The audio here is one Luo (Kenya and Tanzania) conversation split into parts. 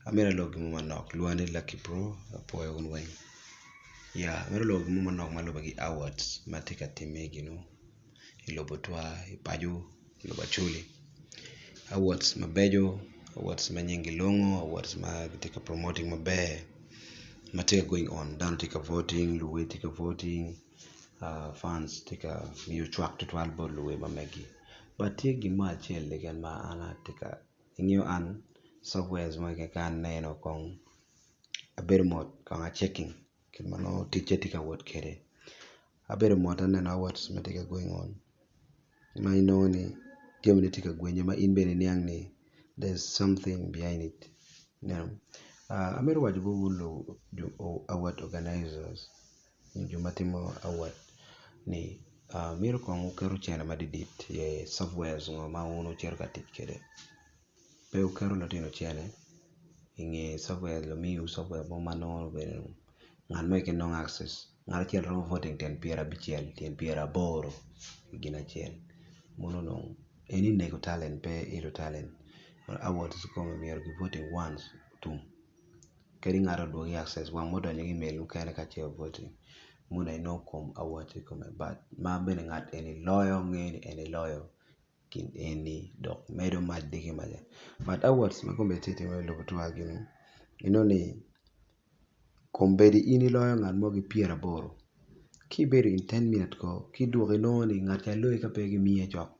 amira logo mo manok luane Lucky Bro apoyo un weng. Ya, amira logo mo manok maluba gi awards matika time gino. Ilobo twa, ipajo, ilobo chuli. Awards mabejo, awards manyingi longo, awards matika promoting mabe. Matika going on, down tika voting, luwe tika voting. Fans tika miyo chwak tutwal bo luwe mamegi. But tie gima achiel ligan ma ana tika ingyo an softwares mo kan neno kong abedo mot kong a checking kin mano teacher tika word kere. Abedo mot aneno awards matika going on. Ma ino ni Germany tika gwenye ma in bene niang ni there's something behind it. You know. Amero wajibu ulo award organizers Jumatimo award ni miro kong ukero chena madidit ye softwares ma uno chero katit kede pe ukero latino chene inge software lo miu software mo mano bene ngan mo ke non access ngan chel ro voting ten piera bichel ten piera boro gina chel mono no any nego talent pe iro talent awards ko miro ki voting once tum kedi ngaro do access wa modo ni email ukene ka che voting muna ino kom award ko but ma bene ngat any lawyer ngeni any lawyer kin any dok medo ma digi ma but awards ma kombe titi ma lo to agino ino ni kombedi ini lawyer ngat mo gi piera boro ki beri in 10 minutes ko ki duoge no ni ngat ka loy ka pe gi miye chok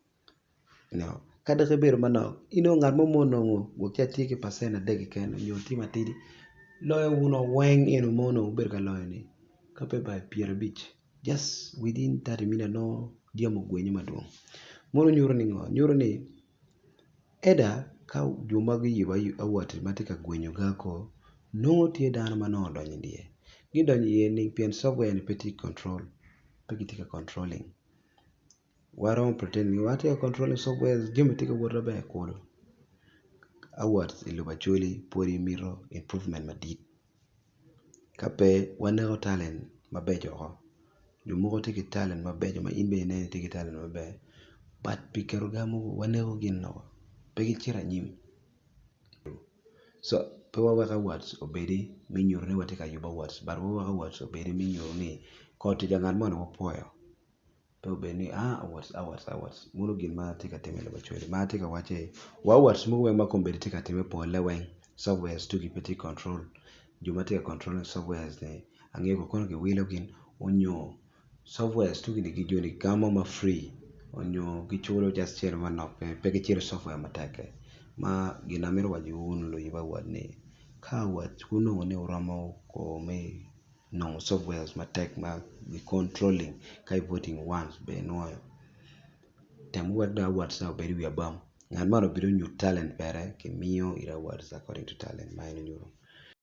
no kada ke bero mano ino ngat mo mono wo kya tiki percent adegi ken nyo tima tidi lawyer uno weng ino mono ber ka lawyer ni kape by piera beach just within 30 minutes no dia mo gwenye maduong mono nyuro ni ngo nyuro ni eda ka juma gi yiba award matika gwenyo gako no tie dana mano donyo ndie gidonyo ye ni pien software ni petit control pegitika controlling waro pretend ni wate controlling software jeme tika wora be kodo awards iluba chuli pori miro improvement madit kape wanego talent mabejo ho jumuko tiki talent mabejo ma inbe ne tiki talent mabe but pikero gamo wanego ginno pegi chira nyim so pe wawaka awards obedi minyuro ni watika yuba awards but wawaka awards obedi minyuro ni koti jangan mono wapoyo pe obedi awards muno gin ma tika teme le bachwele ma tika wache wa awards mugo we ma kombedi tika teme po leweng softwares tuki petit control juma tika controlling softwares ne angego kono ke wilo gin onyo softwares tuki ni gijoni kama ma free onyo gichulo just chero manok pe gichiro software matake ma ginamiro waji unu lo yiba wadne ka wad kuno ne uramo ko me no softwares matek ma gi controlling kai voting once be no tem wadda awards na beri wi abam ngan mano biro new talent pere ke miyo ira awards according to talent ma ino nyuro